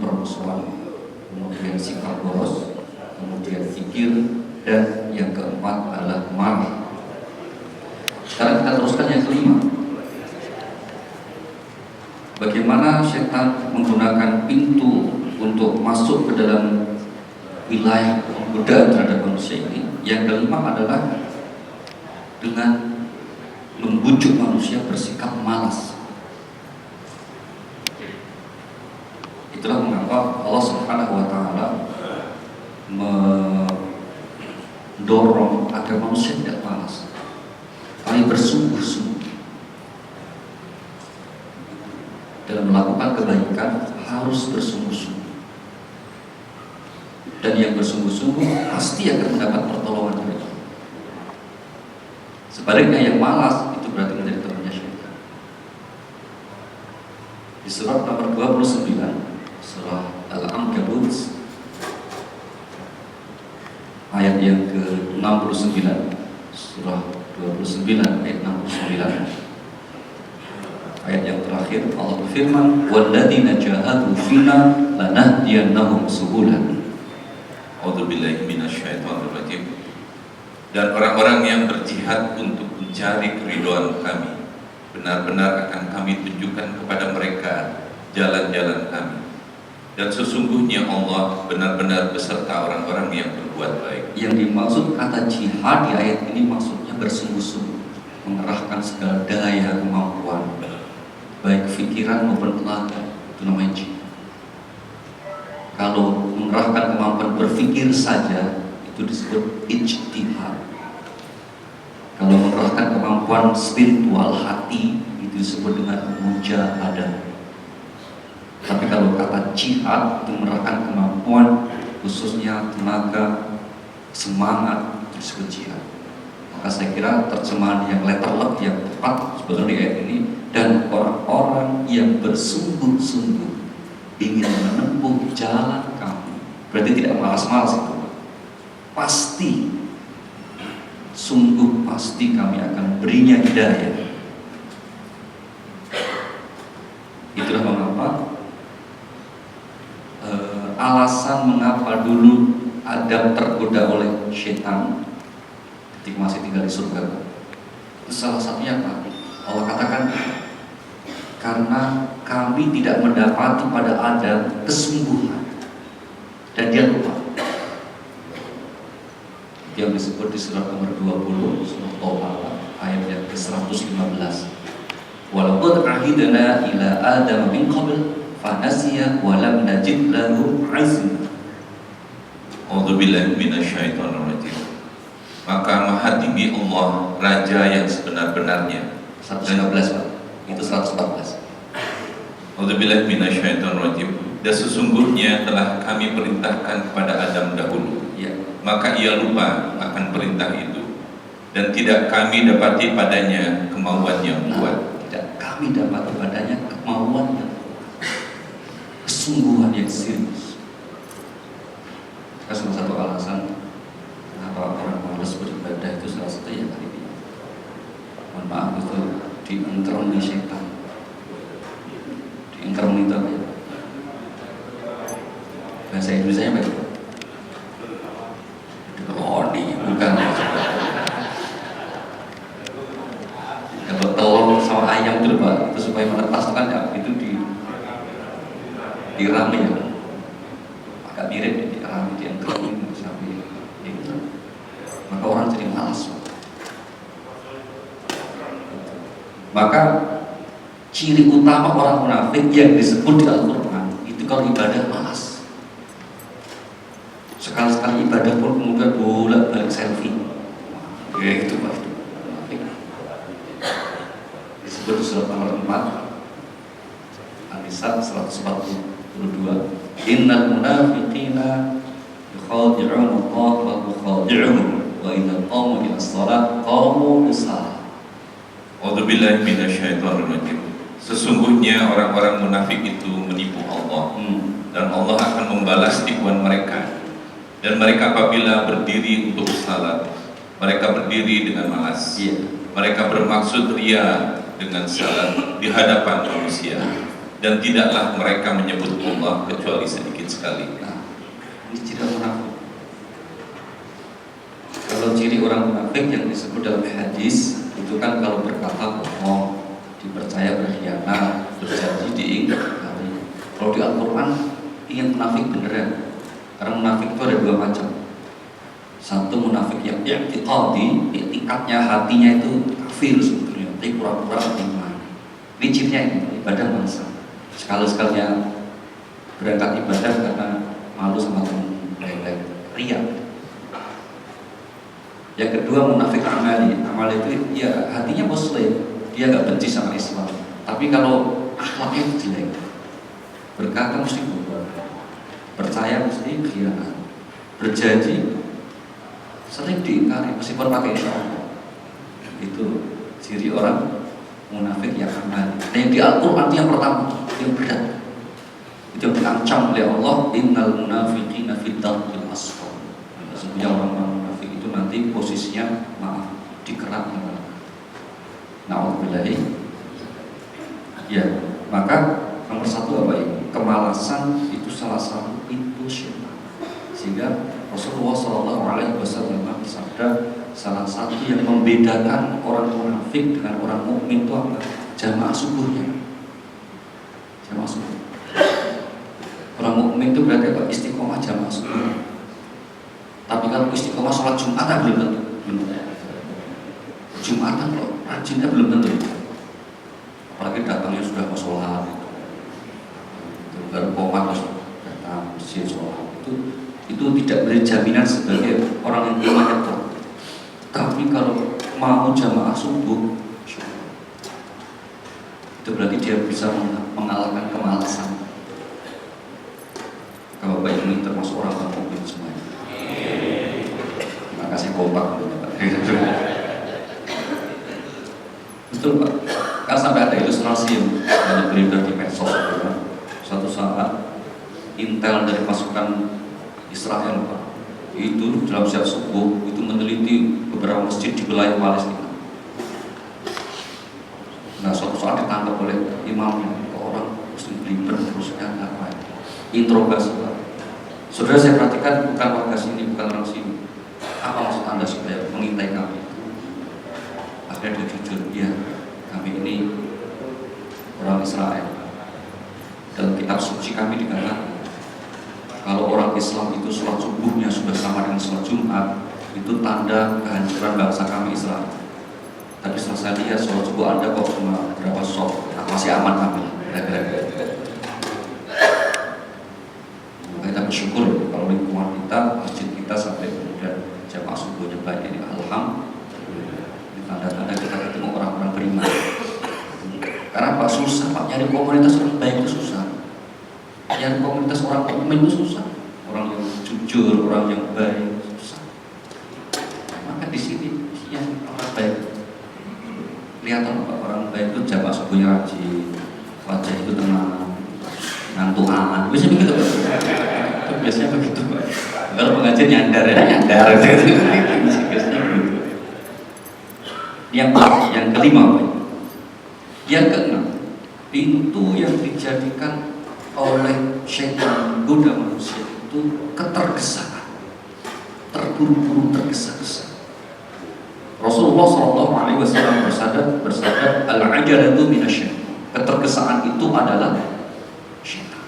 permusuhan, kemudian sikap boros, kemudian fikir, dan yang keempat adalah marah. Sekarang kita teruskan yang kelima. Bagaimana setan menggunakan pintu untuk masuk ke dalam wilayah godaan terhadap manusia ini. Yang kelima adalah dengan membujuk manusia bersikap malas. Itulah mengapa Allah Subhanahu wa Ta'ala mendorong agar manusia tidak malas, tapi bersungguh-sungguh dalam melakukan kebaikan. Harus bersungguh-sungguh, dan yang bersungguh-sungguh pasti akan mendapat pertolongan dari Allah. Sebaliknya yang malas itu berarti menjadi temannya syaitan. Di surat nomor 29, surah Al-Ankabut, ayat yang ke-69, surah 29 ayat 69. Ayat yang terakhir Allah berfirman, "Walladzina jahadu fina lanahdiyannahum subulan." A'udzubillahi minasyaitonir rajim. Dan orang-orang yang berjihad untuk mencari keridhaan kami, benar-benar akan kami tunjukkan kepada mereka jalan-jalan kami. Dan sesungguhnya Allah benar-benar beserta orang-orang yang berbuat baik. Yang dimaksud kata jihad di ayat ini maksudnya bersungguh-sungguh, mengerahkan segala daya kemampuan, baik pikiran maupun tenaga, itu namanya jihad. Kalau mengerahkan kemampuan berpikir saja itu disebut ijtihad. Kalau mengerahkan kemampuan spiritual hati itu disebut dengan mujahadah. Tapi kalau kata jihad itu mengerahkan kemampuan khususnya tenaga, semangat, itu disebut jihad. Maka saya kira terjemahan yang letterlock yang tepat sebetulnya di ayat ini, dan orang-orang yang bersungguh-sungguh ingin menempuh jalan kami, berarti tidak malas-malas itu. Pasti, sungguh pasti kami akan berinya hidayah. Itulah mengapa alasan mengapa dulu Adam tergoda oleh syaitan ketika masih tinggal di surga. Salah satunya apa? Allah katakan, karena kami tidak mendapati pada Adam kesungguhan dan dia lupa. Yang disebut di surat nomor 20 surah Taubah ayat yang ke-115. Walaupun ahidna ila Adam min qabl fa nasiya wa lam najid lahu azma. A'udzubillahi minasyaitonir rajim. Maka Maha Tinggi Allah, Raja yang sebenar-benarnya. 115 Pak. Itu 114. A'udzubillahi minasyaitonir rajim. Dan sesungguhnya telah kami perintahkan kepada Adam dahulu, Ya. maka ia lupa akan perintah itu, dan tidak kami dapati padanya kemauan yang kuat. Tidak kami dapati padanya kemauan yang kesungguhan yang serius. Salah satu alasan kenapa orang malas beribadah itu salah satu yang tadi. Mohon maaf itu dientrong di setan. Dientrong itu apa ya? Bahasa Indonesia apa itu? Roni, bukan. Kalau telur sama ayam itu Pak, itu supaya menetas kan ya, itu dirami ya. Agak mirip dirami, dientrong sampai itu. Maka orang jadi malas. Maka ciri utama orang munafik yang disebut di Al-Quran itu kalau ibadah malas. Sekali-sekali ibadah pun kemudian bolak-balik selfie. Ya itu Pak, itu munafik. Disebut di surat nomor 4 An-Nisa 142. Innal munafiqina yukhadi'una Allah wa yukhadi'uhum wa idza qamu ila shalah qamu kusala. A'udzubillahi minasyaitonir rajim. Sesungguhnya orang-orang munafik itu menipu Allah, dan Allah akan membalas tipuan mereka. Dan mereka apabila berdiri untuk salat, mereka berdiri dengan malas. Iya. Mereka bermaksud ria dengan salat di hadapan manusia. dan tidaklah mereka menyebut Allah kecuali sedikit sekali. Nah, ini ciri orang munafik. Kalau ciri orang munafik yang disebut dalam hadis itu kan kalau berkata bohong, dipercaya berkhianat, berjanji diingkari. Kalau di Al-Quran ingin munafik beneran, karena munafik itu ada dua macam. Satu munafik yang i'tiqadi, i'tikadnya hatinya itu kafir sebetulnya, tapi pura-pura beriman. Ini cirinya ini, ibadah masa. Sekali-sekalinya berangkat ibadah karena malu sama teman lain-lain, riya. Yang kedua munafik amali. Amali itu ya hatinya muslim, dia nggak benci sama Islam, tapi kalau akhlaknya itu jelek, berkata mesti bohong, percaya mesti khianat, berjanji sering diingkari meskipun pakai insya Allah. Itu ciri orang munafik yang amali. Nah, yang di Al-Quran yang pertama, yang berat, itu yang diancam oleh Allah, innal munafiqina fid darkil asfal. Sebenarnya orang-orang munafik itu nanti posisinya di kerak neraka. Na'udzubillahi. Ya, maka nomor satu apa ini? Kemalasan itu salah satu pintu syaitan. Sehingga Rasulullah SAW bersabda, salah satu yang membedakan orang munafik dengan orang mukmin itu apa? Jamaah subuhnya. Jamaah subuh. Orang mukmin itu berarti apa? Istiqomah jamaah subuh. Tapi kalau istiqomah sholat Jumatan belum tentu. Jumatan kok rajinnya belum tentu. Apalagi datangnya sudah ke sholat itu baru koma datang masjid sholat itu tidak beri jaminan sebagai orang yang imannya kuat. Tapi kalau mau jamaah subuh, itu berarti dia bisa mengalahkan kemalasan. Kalau Bapak ini termasuk orang mukmin semuanya. Terima kasih kompak Pak. Betul Pak. Kan sampai ada ilustrasi yang beredar di medsos. Suatu saat intel dari pasukan Israel Pak, itu dalam siap subuh itu meneliti beberapa masjid di wilayah Palestina. Nah, suatu saat ditangkap oleh imamnya, orang Muslim Believer terusnya apa? Interogasi Pak. Saudara, saya perhatikan bukan warga sini, bukan orang sini. Apa maksud Anda supaya mengintai kami? Akhirnya dia jujur, ya kami ini orang Israel. Dalam kitab suci kami dikatakan kalau orang Islam itu sholat subuhnya sudah sama dengan sholat Jumat, itu tanda kehancuran bangsa kami Israel. Tapi setelah saya lihat sholat subuh Anda kok cuma berapa sholat, masih aman kami. Kita bersyukur kalau lingkungan kita, masjid kita sampai kemudian jamaah subuhnya baik ini, alhamdulillah. Tanda-tanda kita ketemu orang-orang beriman. Karena Pak susah Pak, nyari komunitas orang baik itu susah. Yang komunitas orang mukmin itu susah, orang yang jujur, orang yang baik susah. Maka di sini yang orang baik kelihatan Pak, orang baik itu jamaah subuhnya rajin, wajah itu tenang, ngantuan, biasanya begitu Pak. Itu biasanya begitu Pak. Kalau pengajian nyandar gitu. Biasanya begitu. Yang kelima Pak. Yang keenam, pintu yang dijadikan oleh syaitan menggoda manusia itu ketergesaan, terburu-buru, tergesa-gesa. Rasulullah SAW bersabda, al-ajalatu minasyaitan. Ketergesaan itu adalah syaitan.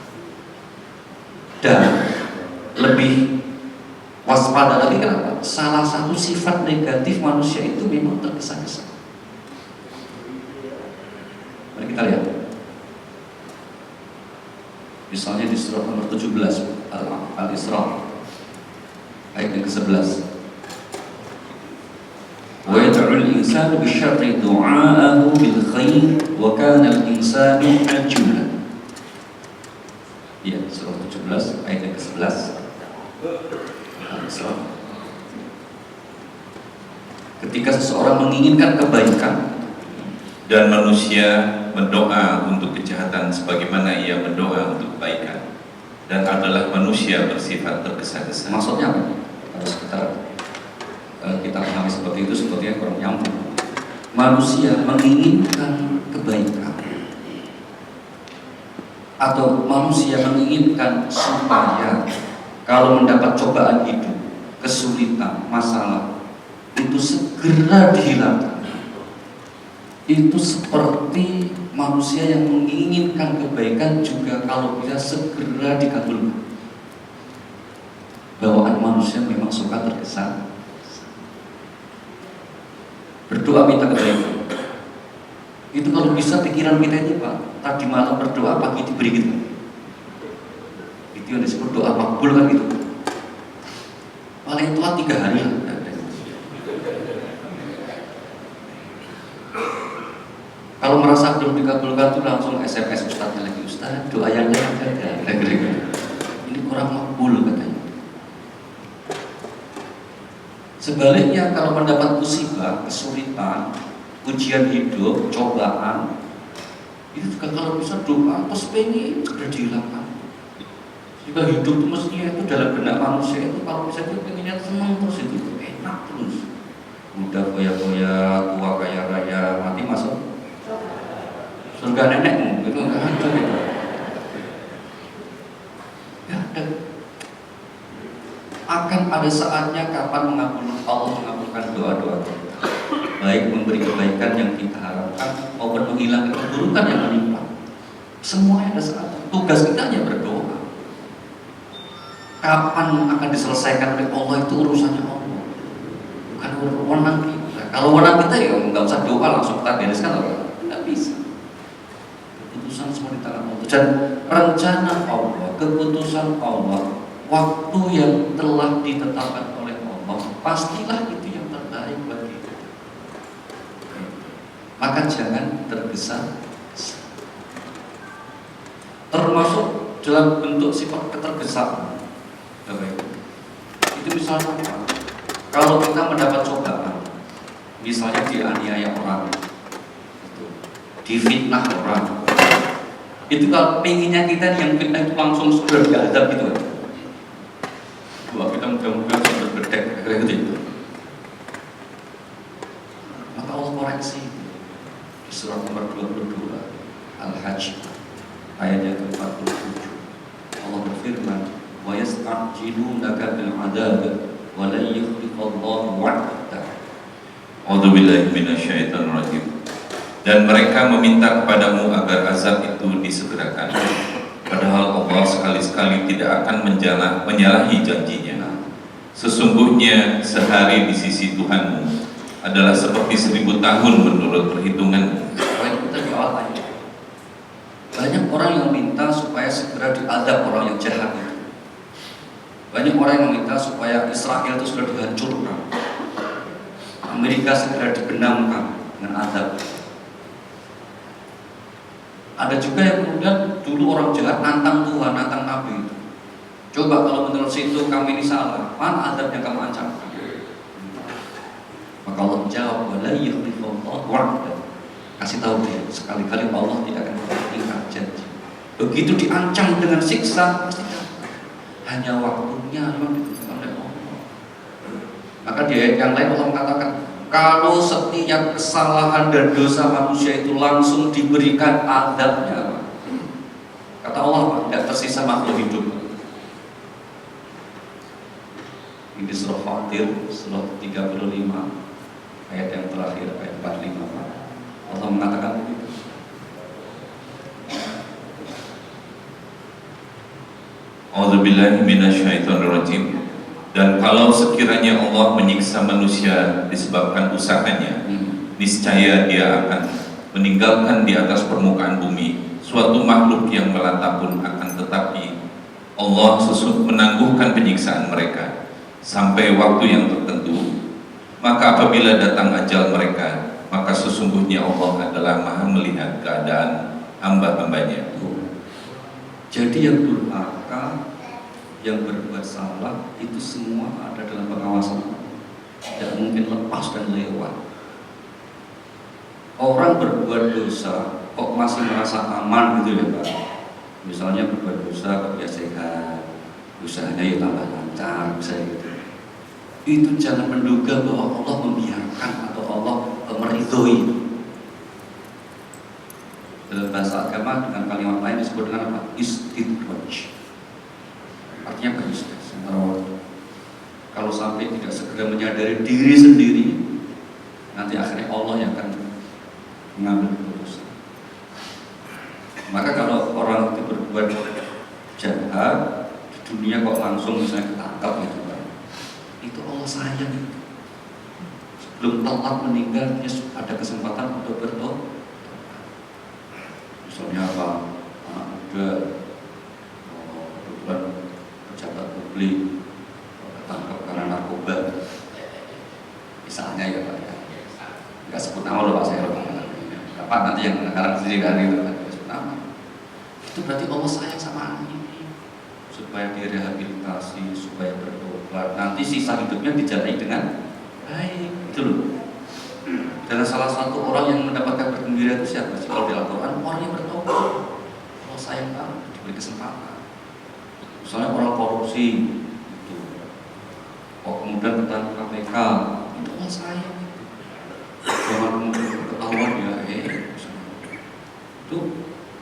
Dan lebih waspada lagi, kenapa? Salah satu sifat negatif manusia itu memang tergesa-gesa. Mari kita lihat. Misalnya di surat nomor 17 Al-Isra ayat yang ke-11. Wa yad'ul insanu bisyarri du'aahu bil khair wa kana al-insanu ajula. Ya, surat 17 ayat yang ke-11 Al-Isra. Ketika seseorang menginginkan kebaikan dan manusia mendoa untuk kejahatan sebagaimana ia mendoa untuk kebaikan, dan adalah manusia bersifat tergesa-gesa. Maksudnya apa? Kalau kita pahami seperti itu sepertinya kurang nyambung. Manusia menginginkan kebaikan atau manusia menginginkan supaya kalau mendapat cobaan hidup, kesulitan, masalah, itu segera dihilangkan. Itu seperti manusia yang menginginkan kebaikan juga kalau bisa segera dikabulkan. Bawaan manusia memang suka tergesa. Berdoa minta kebaikan. Itu kalau bisa pikiran kita ini, Pak, tadi malam berdoa, pagi diberi gitu. Itu yang disebut doa makbul kan gitu. Paling tua 3 hari lah. Kalau merasa belum dikabulkan tuh langsung SMS ustadznya lagi, Ustadz doa yang lain ada. Ini kurang makbul katanya. Sebaliknya kalau mendapat musibah, kesulitan, ujian hidup, cobaan, itu juga kalau bisa doa terus pengen segera dihilangkan. Jika hidup itu mestinya itu dalam benak manusia itu kalau bisa itu pengennya senang terus, itu enak terus. Muda foya-foya, tua kaya raya, mati masuk surga nenekmu, itu enggak ada gitu. Ya ada. Akan ada saatnya kapan Allah mengabulkan doa-doa kita, baik memberi kebaikan yang kita harapkan maupun menghilangkan keburukan yang menimpa. Semuanya ada saatnya. Tugas kita hanya berdoa. Kapan akan diselesaikan oleh Allah itu urusannya Allah, bukan wewenang kita. Kalau wewenang kita ya nggak usah doa, langsung kita bereskan, nggak bisa. Keputusan semua di tangan Allah dan rencana Allah, keputusan Allah, waktu yang telah ditetapkan oleh Allah, pastilah itu yang terbaik bagi kita. Maka jangan tergesa-gesa. Termasuk dalam bentuk sifat ketergesaan. Itu misalnya apa? Kalau kita mendapat cobaan, misalnya dianiaya orang, difitnah orang, itu kalau pengennya kita yang fitnah itu langsung sudah diadab gitu. Wah, kita mudah-mudahan sudah berdek, kayak gitu. Maka Allah koreksi di surat nomor 22 Al-Hajj ayatnya ke-47. Allah berfirman, wa yasta'jilunaka bil 'adzab wa la yukhliqallahu wa'dah. A'udzubillahi minasyaitonir rajim. Dan mereka meminta kepadamu agar azab itu disegerakan, padahal Allah sekali-sekali tidak akan menyalahi janjinya. Sesungguhnya sehari di sisi Tuhanmu adalah seperti 1000 tahun menurut perhitunganmu. Banyak orang yang minta supaya segera diadab orang yang jahat itu. Banyak orang yang meminta supaya Israel itu segera dihancurkan, Amerika segera dibenamkan dengan adab. Ada juga yang kemudian dulu orang jahat nantang Tuhan, nantang Nabi itu. Coba kalau menurut situ kami ini salah, mana adab yang kamu ancamkan? Maka Allah jawab, wala yukhlifullahu wa'dah. Kasih tahu dia, sekali-kali Allah tidak akan meningkat janji. Begitu diancam dengan siksa, pasti hanya waktunya memang ditentukan oleh Allah. Maka di ayat yang lain Allah mengatakan, kalau setiap kesalahan dan dosa manusia itu langsung diberikan adabnya, kata Allah, tidak tersisa makhluk hidup. Ini surah Fatir, surah 35, ayat yang terakhir, ayat 45. Allah mengatakan begitu. A'udzubillahi minasyaitonirrajim. Dan kalau sekiranya Allah menyiksa manusia disebabkan usahanya, niscaya dia akan meninggalkan di atas permukaan bumi suatu makhluk yang melata pun akan, tetapi Allah menangguhkan penyiksaan mereka sampai waktu yang tertentu. Maka apabila datang ajal mereka, maka sesungguhnya Allah adalah Maha melihat keadaan hamba-hambanya. Jadi yang durhaka, yang berbuat salah, itu semua ada dalam pengawasan Allah. Tidak mungkin lepas dan lewat. Orang berbuat dosa kok masih merasa aman gitu ya Pak. Misalnya berbuat dosa kok ya sehat, usahanya ya tambah lancar, misalnya gitu. Itu jangan menduga bahwa Allah membiarkan atau Allah meridhoi. Dalam bahasa agama dengan kalimat lain disebut dengan apa? Istidraj. Artinya beristres. Kalau sampai tidak segera menyadari diri sendiri, nanti akhirnya Allah yang akan mengambil keputusan. Maka kalau orang itu berbuat jahat di dunia kok langsung misalnya ketangkap gitu kan, itu Allah sayang. Sebelum telat meninggal, dia ada kesempatan untuk bertobat. Misalnya apa? Anak muda, kebetulan pejabat publik ketangkap karena narkoba, misalnya ya Pak ya. Nggak sebut nama loh Pak, saya lupa. Pak nanti yang sekarang sendiri kan itu kan sebut nama. Itu berarti Allah sayang sama anak ini, supaya direhabilitasi, supaya bertobat. Nanti sisa hidupnya dijalani dengan baik, itu loh. Dan salah satu orang yang mendapatkan bergembira itu siapa sih? Kalau di Al-Quran, orang yang bertobat. Allah sayang banget, diberi kesempatan. Misalnya orang korupsi, itu. Oh, kemudian ketangkap KPK, itu Allah sayang. Jangan kemudian ketahuan ya, itu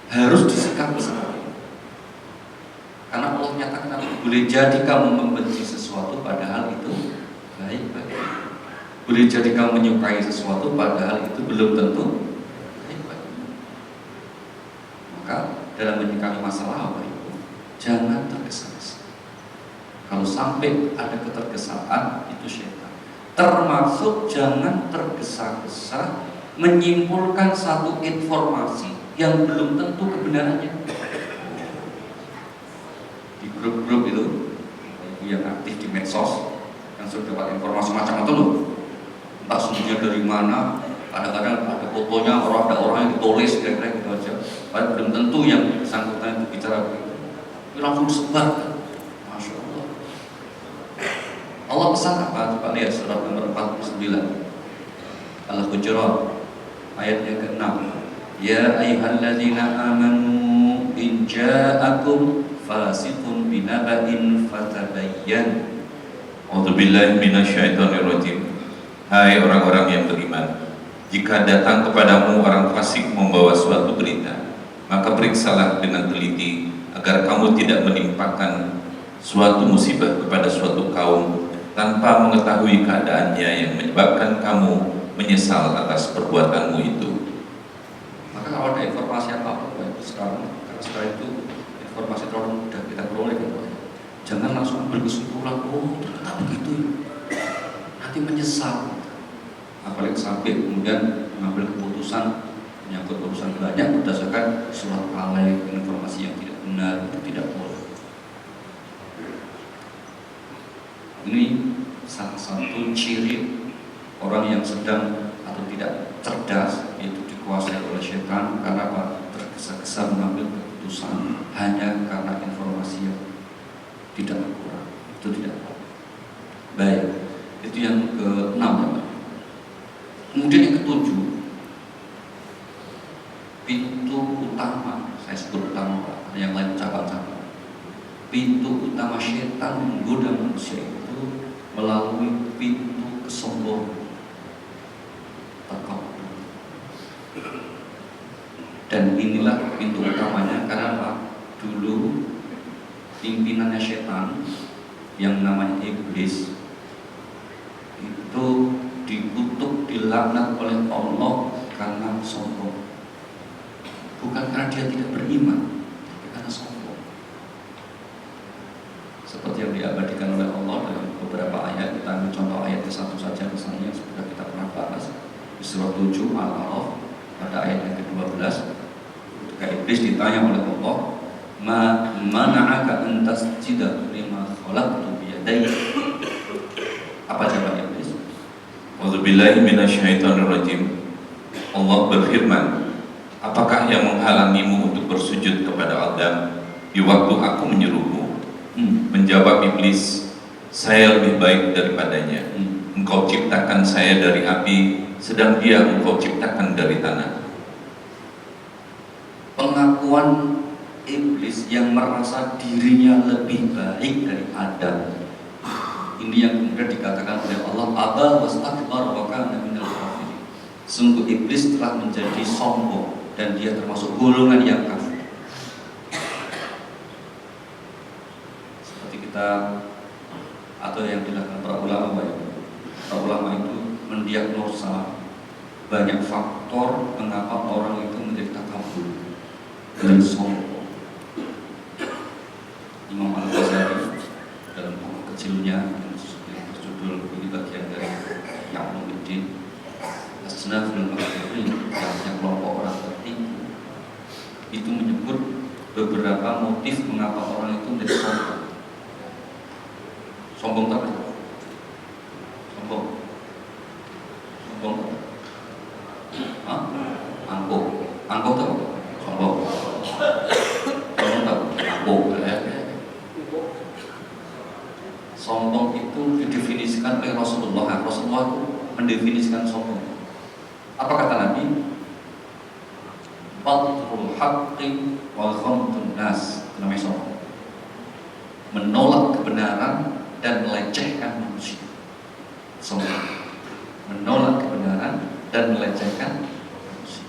harus disikapi sekali. Karena Allah nyatakan boleh jadi kamu membenci sesuatu padahal itu baik-baik. Boleh jadi kamu menyukai sesuatu padahal itu belum tentu baik-baik. Maka dalam menyikapi masalah apa itu, jangan tergesa-gesa. Kalau sampai ada ketergesaan, itu syaitan. Termasuk jangan tergesa-gesa menyimpulkan satu informasi yang belum tentu kebenarannya. Di grup-grup itu yang aktif di medsos yang sudah dapat informasi macam itu loh, entah sumbernya dari mana, kadang-kadang ada fotonya, ada orang yang ditulis kira-kira gitu aja, padahal belum tentu yang bersangkutan itu bicara begitu, itu langsung disebar. Masya Allah. Allah pesan apa? Coba lihat surat nomor 49 Al-Hujurat ayat yang ke-6. Ya ayyuhalladzina amanu in ja'akum fasiqun binaba'in fatabayyan. A'udzubillahi minasyaitonirrajim. Hai orang-orang yang beriman, jika datang kepadamu orang fasik membawa suatu berita, maka periksalah dengan teliti agar kamu tidak menimpakan suatu musibah kepada suatu kaum tanpa mengetahui keadaannya yang menyebabkan kamu menyesal atas perbuatanmu itu. Maka kalau ada informasi apa-apa itu sekarang, karena sekarang itu informasi terlalu mudah kita peroleh gitu. Jangan langsung ambil kesimpulan, oh ternyata begitu ya. Nanti menyesal. Apalagi sampai kemudian mengambil keputusan menyangkut urusan banyak berdasarkan surat alay, informasi yang tidak benar, itu tidak boleh. Ini salah satu ciri orang yang sedang atau tidak cerdas, yaitu dikuasai oleh syaitan karena apa? Tergesa-gesa mengambil keputusan hanya karena informasi yang tidak akurat. Itu tidak apa. Baik, itu yang ke-6 ya Pak. Kemudian yang ke-7, pintu utama, saya sebut utama Pak, ada yang lain cabang-cabang. Pintu utama syaitan menggoda manusia itu melalui pintu kesombongan, takabur. Dan inilah pintu utamanya karena apa? Dulu pimpinannya syaitan yang namanya iblis itu dikutuk, dilaknat oleh Allah karena sombong. Bukan karena dia tidak beriman, tapi karena sombong. Seperti yang diabadikan oleh Allah dalam beberapa ayat. Kita ambil contoh ayat ke-1 saja misalnya, yang sudah kita pernah bahas di surah 7 Al-A'raf pada ayat yang ke-12. Ketika iblis ditanya oleh Allah, ma mana'aka an tasjida lima khalaqtu biyadayya. Apa jawaban iblis? A'udzubillahi minasyaitonirrajim. Allah berfirman, apakah yang menghalangimu untuk bersujud kepada Adam di waktu aku menyuruhmu? Menjawab iblis, saya lebih baik daripadanya. Engkau ciptakan saya dari api, sedang dia engkau ciptakan dari tanah. Pengakuan iblis yang merasa dirinya lebih baik dari Adam, ini yang kemudian dikatakan oleh Allah, aba wastakbar wa kana minal kafirin. Sungguh iblis telah menjadi sombong dan dia termasuk golongan yang kafir. Seperti kita atau yang dilakukan para ulama itu mendiagnosa banyak faktor mengapa orang itu menjadi takabur dan sombong. Imam Al-Ghazali dalam buku kecilnya yang berjudul ini bagian dari Ya'muddin Asnaful Maghribi, yang kelompok orang tertipu, itu menyebut beberapa motif mengapa orang itu menjadi sombong. Sombong tak? Sombong tak? Angkuh tak? Sombong tak? Sombong itu didefinisikan oleh Rasulullah. Rasulullah itu mendefinisikan sombong. Apa kata Nabi? Batrul haqqi wa ghamtun nas. Itu namanya sombong. Menolak kebenaran dan melecehkan manusia. Sombong. Menolak kebenaran dan melecehkan manusia.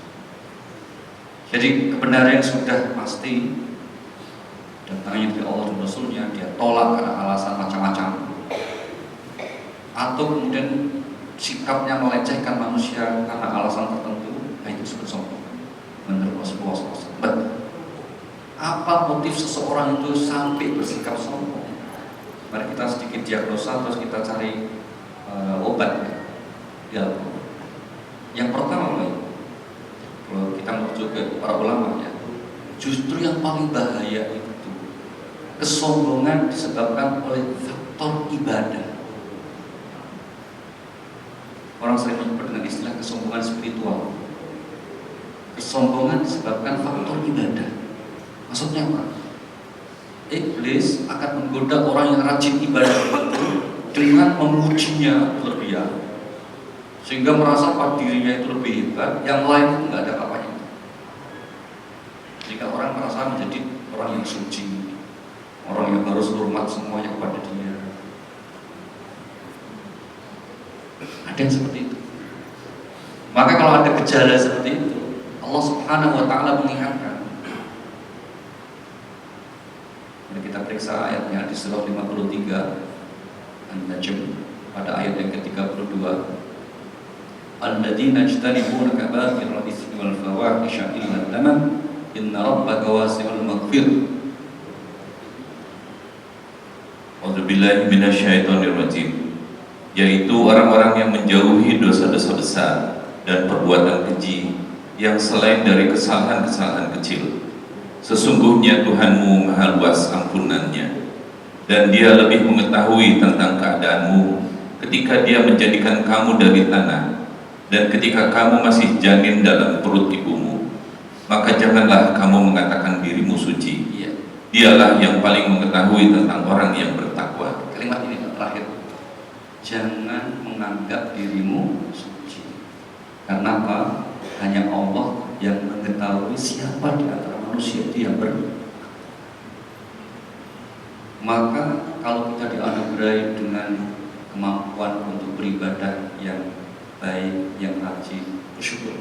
Jadi kebenaran yang sudah pasti datangnya dari Allah dan Rasulnya, dia tolak karena alasan macam-macam, atau kemudian sikapnya melecehkan manusia karena alasan tertentu, itu disebut sombong menurut Rasulullah SAW. Apa motif seseorang itu sampai bersikap sombong? Mari kita sedikit diagnosa, terus kita cari obat ya. Yang pertama, kalau kita merujuk ke para ulama ya, justru yang paling bahaya itu kesombongan disebabkan oleh faktor ibadah. Orang sering menyebut dengan istilah kesombongan spiritual. Kesombongan disebabkan faktor ibadah. Maksudnya apa? Iblis akan menggoda orang yang rajin ibadah itu dengan memujinya berlebihan, sehingga merasa pada dirinya itu lebih hebat, yang lain itu nggak ada apa-apanya. Jika orang merasa menjadi orang yang suci, orang yang harus hormat semuanya kepada dia. Ada yang seperti itu. Maka kalau ada gejala seperti itu, Allah Subhanahu wa Ta'ala mengingatkan. Mari kita periksa ayatnya di surah 53 An-Najm pada ayat yang ke-32. Alladzina ijtanibuna kaba'iral itsmi wal fawahisha illa lamam inna rabbaka wasi'ul maghfirah. A'udzubillahi minasyaitonirrajim. Yaitu orang-orang yang menjauhi dosa-dosa besar dan perbuatan keji yang selain dari kesalahan-kesalahan kecil. Sesungguhnya Tuhanmu maha luas ampunannya, dan Dia lebih mengetahui tentang keadaanmu ketika Dia menjadikan kamu dari tanah dan ketika kamu masih janin dalam perut ibumu. Maka janganlah kamu mengatakan dirimu suci. Dialah yang paling mengetahui tentang orang yang bertakwa. Kalimat ini terakhir. Jangan menganggap dirimu suci. Karena apa? Hanya Allah yang mengetahui siapa di antara manusia itu yang Maka kalau kita dianugerahi dengan kemampuan untuk beribadah yang baik, yang rajin, bersyukur.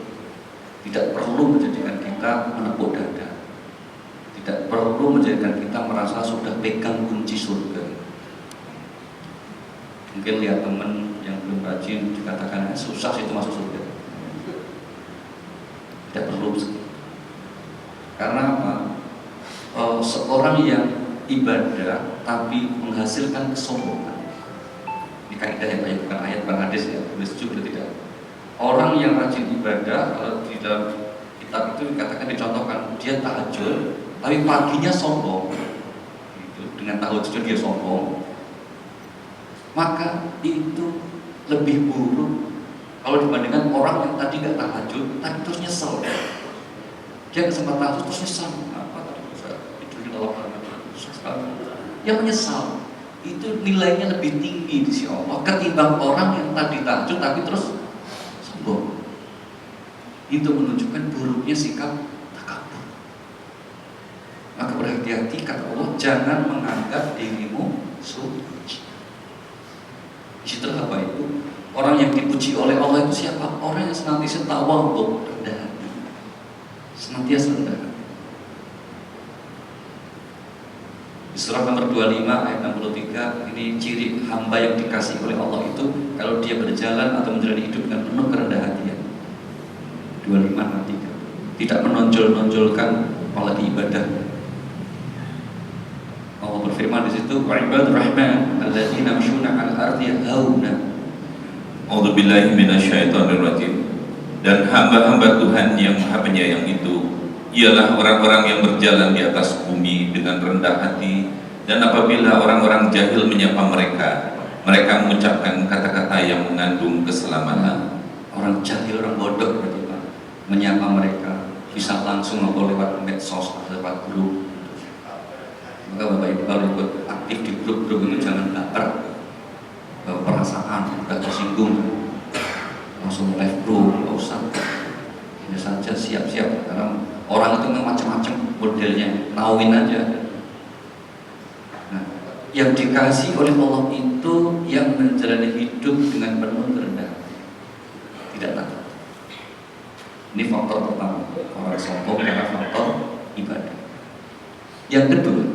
Tidak perlu menjadikan kita menepuk dada. Tidak perlu menjadikan kita merasa sudah pegang kunci surga. Mungkin lihat teman yang belum rajin dikatakan susah sih itu masuk surga. Tidak perlu. Karena apa? Seorang yang ibadah tapi menghasilkan kesombongan. Ini kaidah yang banyak, bukan ayat, bukan hadis ya. Boleh setuju boleh tidak? Orang yang rajin ibadah, kalau di dalam kitab itu dikatakan, dicontohkan, dia tahajud tapi paginya sombong gitu. Dengan tahajud dia sombong, maka itu lebih buruk kalau dibandingkan orang yang tadi nggak tahajud tapi terus nyesel. Dia sempat tahajud terus nyesel, apa tadi bisa tidur di dalam yang menyesal. Itu nilainya lebih tinggi di sisi Allah ketimbang orang yang tadi tahajud tapi terus sombong. Itu menunjukkan buruknya sikap takabur. Maka berhati-hati, kata Allah, jangan menganggap dirimu suci. Di apa itu? Orang yang dipuji oleh Allah itu siapa? Orang yang senantiasa tawadhu, rendah hati. senantiasa rendah. Di surah nomor 25 ayat 63, ini ciri hamba yang dikasih oleh Allah itu kalau dia berjalan atau menjalani hidup dengan penuh kerendahan hatian. 25 63, tidak menonjol-nonjolkan apalagi ibadah. Allah berfirman di situ, wa ibadur rahman alladzina yamshuna 'alal ardi hauna. A'udzubillahi minasyaitonirrajim. Dan hamba-hamba Tuhan yang Maha Penyayang itu ialah orang-orang yang berjalan di atas bumi dengan rendah hati, dan apabila orang-orang jahil menyapa mereka, mereka mengucapkan kata-kata yang mengandung keselamatan. Orang jahil, orang bodoh berarti Pak, menyapa mereka bisa langsung atau lewat medsos, lewat grup. Maka Bapak Ibu kalau ikut aktif di grup-grup itu jangan baper, bawa perasaan, udah tersinggung langsung live bro, nggak usah. Ini saja siap-siap, karena orang itu macam-macam modelnya, nauin aja. Nah, yang dikasih oleh Allah itu yang menjalani hidup dengan penuh kerendahan, tidak takut. Ini faktor pertama, orang sombong karena faktor ibadah. Yang kedua,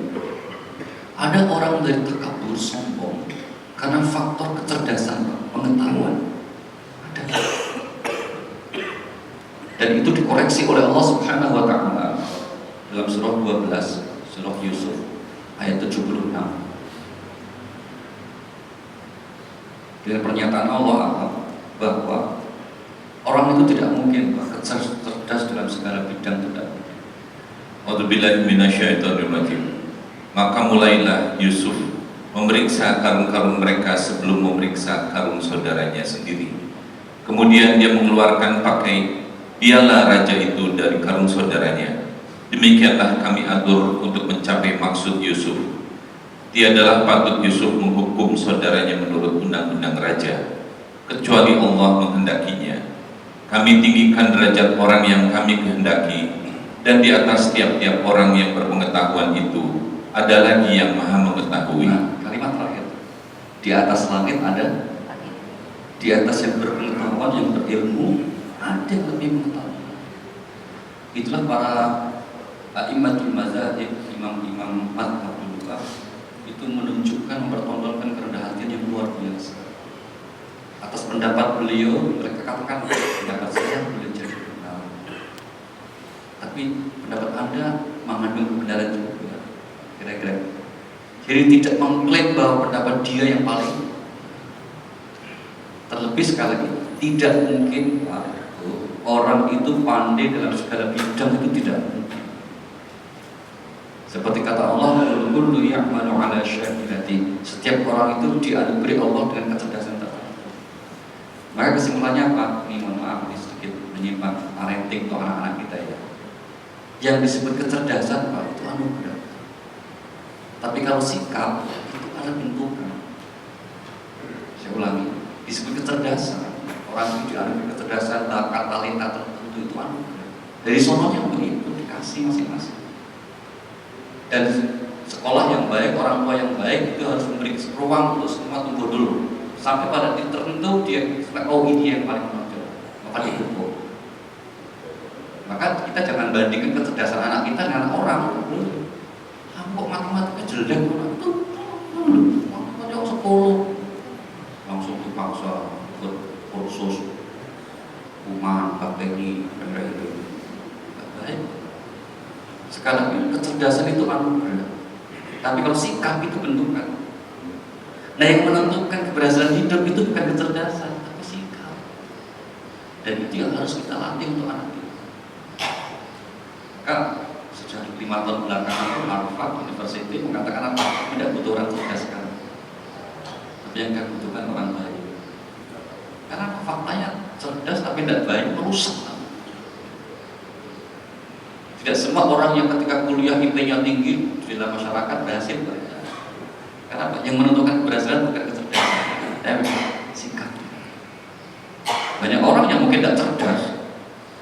ada orang dari takabur sombong karena faktor kecerdasan, pengetahuan. Ada. Dan itu dikoreksi oleh Allah Subhanahu wa taala dalam surah 12, surah Yusuf ayat 76. Dengan pernyataan Allah bahwa orang itu tidak mungkin cerdas dalam segala bidang, tidak. A'udzubillahi minasyaitonirrajim. Maka mulailah Yusuf memeriksa karung-karung mereka sebelum memeriksa karung saudaranya sendiri. Kemudian dia mengeluarkan pakai piala raja itu dari karung saudaranya. Demikianlah kami atur untuk mencapai maksud Yusuf. Tiadalah patut Yusuf menghukum saudaranya menurut undang-undang raja, kecuali Allah menghendakinya. Kami tinggikan derajat orang yang kami kehendaki, dan di atas tiap-tiap orang yang berpengetahuan itu ada lagi yang maha mengetahui. Nah, kalimat terakhir, di atas langit ada, di atas yang berpengetahuan, yang berilmu, ada yang lebih mengetahui. Itulah para a'immatul mazahib, imam-imam mazhab juga, itu menunjukkan, mempertontonkan kerendahan hati yang luar biasa. Atas pendapat beliau, mereka katakan pendapat saya boleh jadi benar, tapi pendapat Anda mengandung kebenaran juga, kira-kira. Jadi tidak mengklaim bahwa pendapat dia yang paling. Terlebih sekali lagi, tidak mungkin orang itu pandai dalam segala bidang, itu tidak mungkin. Seperti kata Allah, kullu ya'malu 'ala syakilati. Setiap orang itu dianugerahi Allah dengan kecerdasan tertentu. Maka kesimpulannya apa? Ini mohon maaf, ini sedikit menyimpang parenting untuk anak-anak kita ya. Yang disebut kecerdasan Pak, itu anugerah. Tapi kalau sikap itu ada bentukan. Saya ulangi, disebut kecerdasan. Orang itu dianugerahi kecerdasan, bakat, talenta tertentu, itu anugerah. Dari sononya begitu dikasih masing-masing. Dan sekolah yang baik, orang tua yang baik itu harus memberi ruang untuk semua tumbuh dulu. Sampai pada titik tertentu dia, oh ini yang paling menonjol, maka didukung. Maka kita jangan bandingkan kecerdasan anak kita dengan orang. Kok matematika jelek itu matematika sekolah langsung dipaksa ikut kursus kuman, bakteri, dan itu tidak baik. Sekarang kecerdasan itu anugerah, tapi kalau sikap itu bentukan. Nah, yang menentukan keberhasilan hidup itu bukan kecerdasan, tapi sikap. Dan itu yang harus kita latih untuk anak kita. Maka sejak 5 tahun belakangan Harvard University mengatakan apa? Tidak butuh orang cerdas sekarang, tapi yang kita butuhkan orang baik. Karena faktanya cerdas tapi tidak baik merusak. Tidak semua orang yang ketika kuliah IP-nya tinggi di dalam masyarakat berhasil. Karena yang menentukan keberhasilan bukan kecerdasan, tapi sikap. Banyak orang yang mungkin tidak cerdas,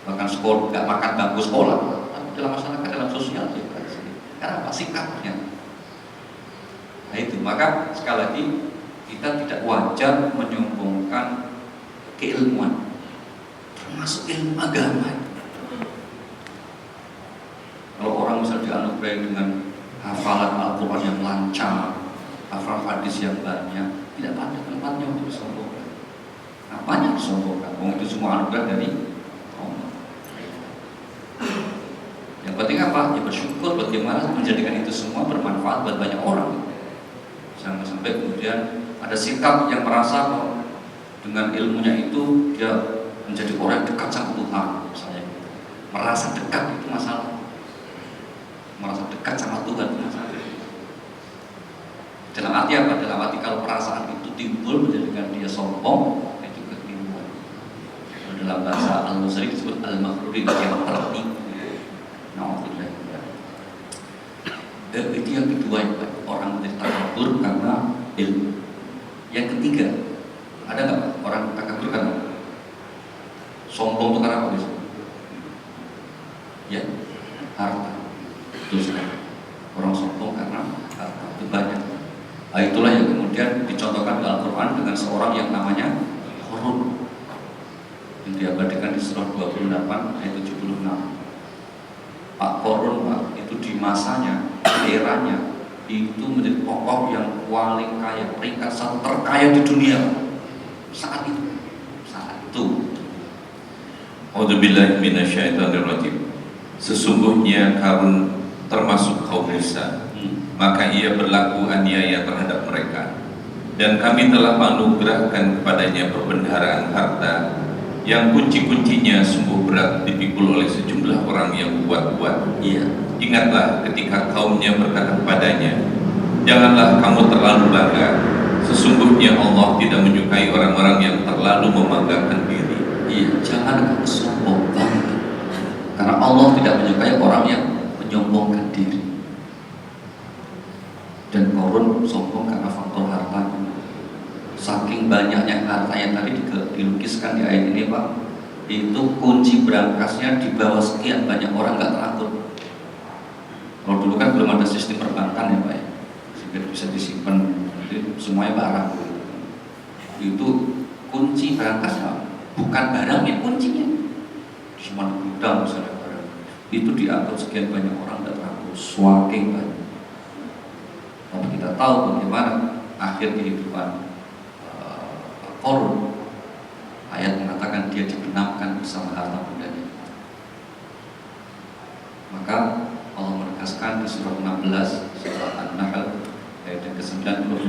bahkan sekolah nggak makan bangku sekolah, tapi dalam masyarakat, dalam sosial dia berhasil. Karena apa? Sikapnya. Nah itu, maka sekali lagi kita tidak wajar menyombongkan keilmuan, termasuk ilmu agama. sampai dengan hafalan Al-Quran yang lancar, hafal hadis yang banyak, tidak pada tempatnya untuk disombongkan. Apanya disombongkan? Itu semua anugerah dari Allah. Yang penting apa? Ya bersyukur bagaimana menjadikan itu semua bermanfaat buat banyak orang. Jangan sampai kemudian ada sikap yang merasa bahwa dengan ilmunya itu dia menjadi orang yang dekat sama Tuhan, misalnya gitu. Merasa dekat itu masalah. Merasa dekat sama Tuhan itu masalah. Dalam arti apa? Dalam arti kalau perasaan itu timbul menjadikan dia sombong, itu ketimbul. Dalam bahasa Al-Musri disebut al-makhruri, yang tertipu. Nah, itu yang kedua, orang menjadi takabur karena ilmu. Yang ketiga, ada nggak orang takabur karena sombong itu karena apa bisa? Ya, harta. Betul sekali. Orang sombong karena harta itu banyak. Nah, itulah yang kemudian dicontohkan di Al-Quran dengan seorang yang namanya Qarun, yang diabadikan di surah 28 ayat 76. Pak Qarun, Pak, itu di masanya, eranya, itu menjadi tokoh yang paling kaya, peringkat satu terkaya di dunia saat itu. A'udzubillahi minasyaitonirrajim. Sesungguhnya Qarun termasuk kaum Musa, maka ia berlaku aniaya terhadap mereka, dan kami telah menganugerahkan kepadanya perbendaharaan harta yang kunci-kuncinya sungguh berat dipikul oleh sejumlah orang yang kuat-kuat. Iya. Ingatlah ketika kaumnya berkata kepadanya, janganlah kamu terlalu bangga. Sesungguhnya Allah tidak menyukai orang-orang yang terlalu membanggakan diri. Iya, jangan kamu sombong bangga, karena Allah tidak menyukai orang yang menyombongkan diri. Dan Qarun sombong karena faktor hartanya. Saking banyaknya hartanya tadi dilukiskan di ayat ini, Pak, itu kunci berangkasnya di bawah sekian banyak orang nggak terangkut. Kalau dulu kan belum ada sistem perbankan ya, Pak, ya, sehingga bisa disimpan, jadi semuanya barang. Itu kunci berangkasnya, bukan barangnya, kuncinya disimpan di gudang misalnya barang. Itu diangkut sekian banyak orang nggak terangkut, swaking banyak. Tapi kita tahu bagaimana akhir kehidupan Qarun. Ayat mengatakan dia dibenamkan bersama harta bundanya. Maka Allah menegaskan di surah 16 surah An-Nahl ayat yang ke-96,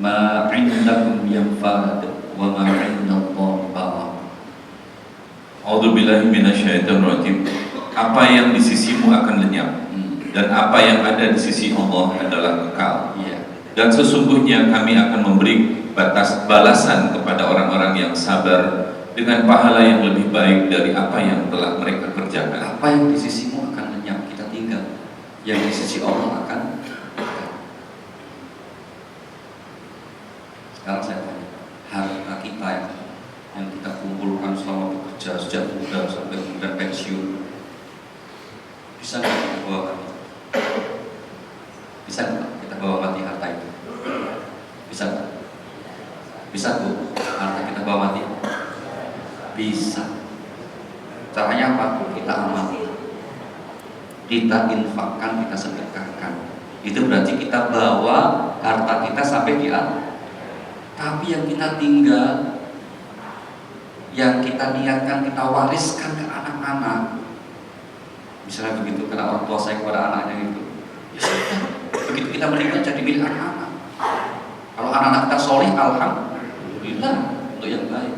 ma 'indakum yanfad wa ma 'indallahi baq. A'udzubillahi minasyaitonirrajim. Apa yang di sisimu akan lenyap, dan apa yang ada di sisi Allah adalah kekal. Dan sesungguhnya kami akan memberi balasan kepada orang-orang yang sabar dengan pahala yang lebih baik dari apa yang telah mereka kerjakan. Apa yang di sisimu akan lenyap, kita tinggal. Yang di sisi Allah akan. Sekarang saya tanya, harta kita yang kita kumpulkan selama bekerja sejak muda sampai kemudian pensiun, bisa nggak kita bawa mati? Bisa nggak kita bawa mati harta itu? Bisa nggak? Bisa, Bu, harta kita bawa mati? Bisa. Caranya apa? Kita amati, kita infakkan, kita sedekahkan. Itu berarti kita bawa harta kita sampai di akhir. Tapi yang kita tinggal, yang kita niatkan, kita wariskan ke anak-anak. Misalnya begitu, karena orang tua saya kepada anaknya itu, ya sudah, begitu kita meninggal jadi milik anak-anak. Kalau anak-anak kita soleh, alhamdulillah, untuk yang baik.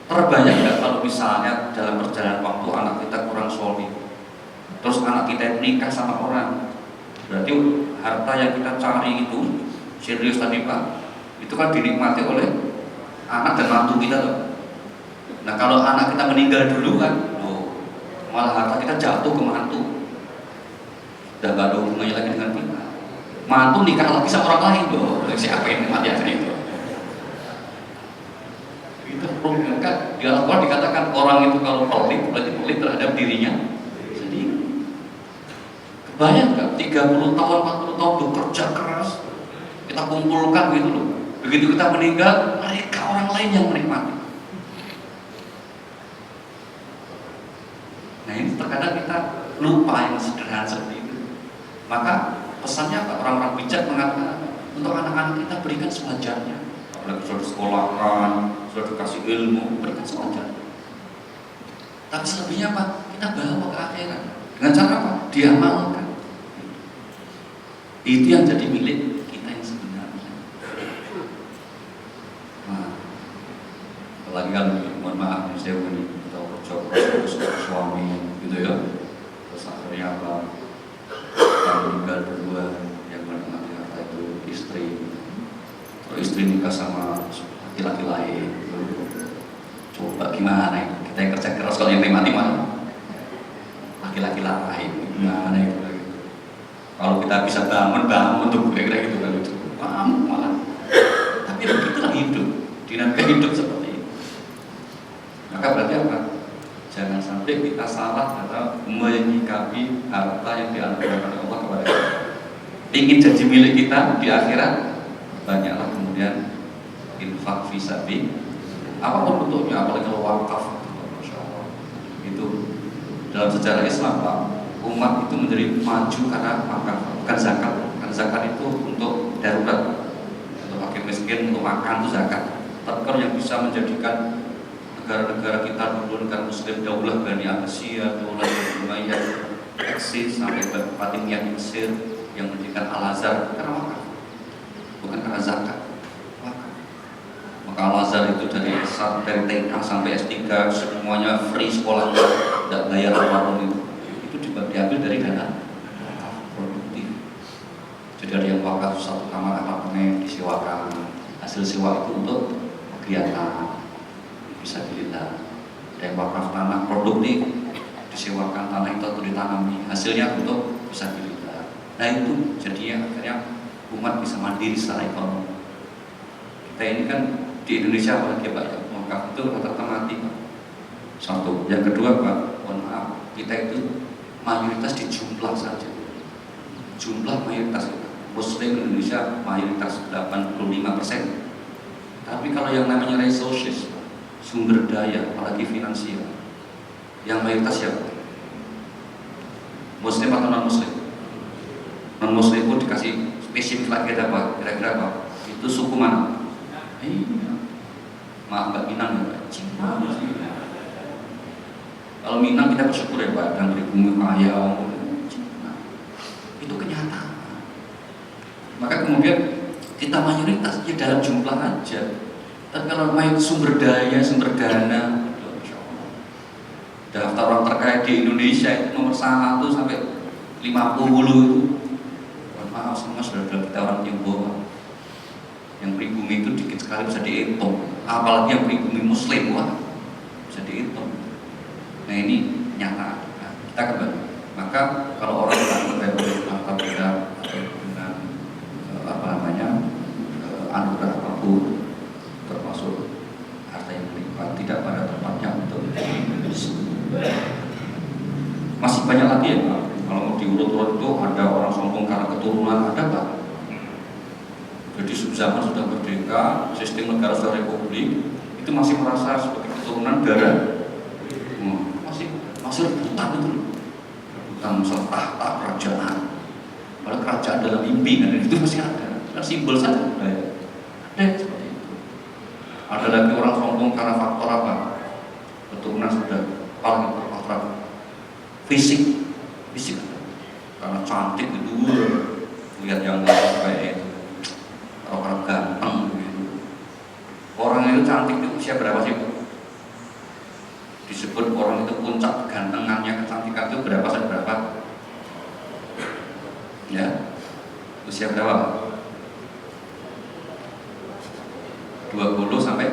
Terbayang nggak kalau misalnya dalam perjalanan waktu anak kita kurang soleh, terus anak kita menikah sama orang, berarti harta yang kita cari itu serius tadi, Pak, itu kan dinikmati oleh anak dan mantu kita loh. Nah kalau anak kita meninggal dulu kan, malah harta kita jatuh ke mantu, udah gak ada hubungannya lagi dengan kita. Mantu nikah lagi sama orang lain loh, siapa yang nikmati aja itu? Itu kan di Al-Quran dikatakan orang itu kalau pelit, berarti pelit terhadap dirinya sendiri. Kebayang gak 30 tahun, 40 tahun bekerja keras, kita kumpulkan gitu loh. Begitu kita meninggal, mereka orang lain yang menikmati. Nah ini terkadang kita lupa yang sederhana seperti itu. Maka pesannya apa? Orang-orang bijak mengatakan untuk anak-anak kita berikan sewajarnya. Apalagi sudah disekolahkan, sudah dikasih ilmu, berikan sewajarnya. Tapi selebihnya apa? Kita bawa ke akhirat. Dengan cara apa? Diamalkan. Itu yang jadi milik kita yang sebenarnya. Nah, apalagi kalau mohon maaf saya ini atau kerja suami gitu ya. Terus akhirnya apa? Kalau meninggal berdua yang menikmati harta itu istri. Kalau istri nikah sama laki-laki lain, coba gimana ya? Kita yang kerja keras kalau yang nikmati mana? Laki-laki lain, gimana itu? Kalau kita bisa bangun tuh kira-kira gitu kan itu, malah. Tapi begitulah hidup, dinamika hidup seperti itu. Maka berarti apa? Jangan sampai kita salah dalam menyikapi harta yang dianugerahkan Allah kepada kita. Ingin jadi milik kita di akhirat, banyaklah kemudian infak fisabi, apapun bentuknya, apalagi kalau wakaf, masya Allah. Itu dalam sejarah Islam, Pak, umat itu menjadi maju karena wakaf, bukan zakat. Karena zakat itu untuk darurat, untuk fakir miskin, untuk makan itu zakat. Tapi kalau yang bisa menjadikan negara-negara kita dulu, negara Muslim, Daulah Bani Abbasiyah, Daulah Bani Umayyah, eksis sampai Fatimiyah di Mesir yang mendirikan Al-Azhar karena wakaf, bukan karena zakat. Wakaf. Maka Al-Azhar itu dari TK sampai S3 semuanya free sekolahnya, tidak bayar apapun itu diambil dari dana produktif. Jadi ada yang wakaf satu kamar apartemen disewakan, hasil sewa itu untuk kegiatan fisabilillah. Dan wakaf tanah produktif disewakan, tanah itu untuk ditanami, hasilnya untuk fisabilillah. Nah itu jadinya akhirnya umat bisa mandiri secara ekonomi. Kita ini kan di Indonesia apalagi Pak, ya, wakaf itu rata-rata mati Pak. Satu, yang kedua Pak, mohon maaf, kita itu mayoritas di jumlah saja. Jumlah mayoritas kita. Muslim Indonesia mayoritas 85%. Tapi kalau yang namanya resources, sumber daya, apalagi finansial, yang mayoritas siapa? Muslim atau non-Muslim? Non-Muslim pun dikasih spesifik lagi ada apa? Kira-kira apa? Itu suku mana? Maaf Mbak, Minang ya Pak? Cina. Kalau Minang kita bersyukur ya Pak, dan pribumi kaya. Cina. Itu kenyataan. Maka kemudian kita mayoritas ya dalam jumlah aja. Tapi kalau main sumber daya, sumber dana, daftar orang terkaya di Indonesia itu nomor 1 sampai 50 itu. Maaf semua saudara kita orang Tionghoa. Yang pribumi itu dikit sekali bisa dihitung. Apalagi yang pribumi Muslim, wah bisa dihitung. Nah ini nyata. Nah, kita kembali. Maka kalau orang yang harta benda dengan anugerah apapun, termasuk harta yang berlimpah, tidak pada tempatnya untuk masih banyak lagi ya Pak. Kalau mau diurut-urut itu ada orang sombong karena keturunan, ada Pak. Jadi zaman sudah merdeka, sistem negara sudah republik, itu masih merasa sebagai keturunan darah, masih rebutan itu, rebutan masalah tahta kerajaan. Padahal kerajaan dalam mimpi, dan itu masih ada, simbol saja. Ada seperti itu. Ada lagi orang sombong karena faktor apa? Keturunan sudah paling terpatrak fisik, karena cantik itu, lihat yang kayak itu. Orang ganteng gitu. Orang itu cantik itu usia berapa sih? Disebut orang itu puncak kegantengannya, kecantikan itu berapa sampai berapa? Ya, usia berapa? 20 sampai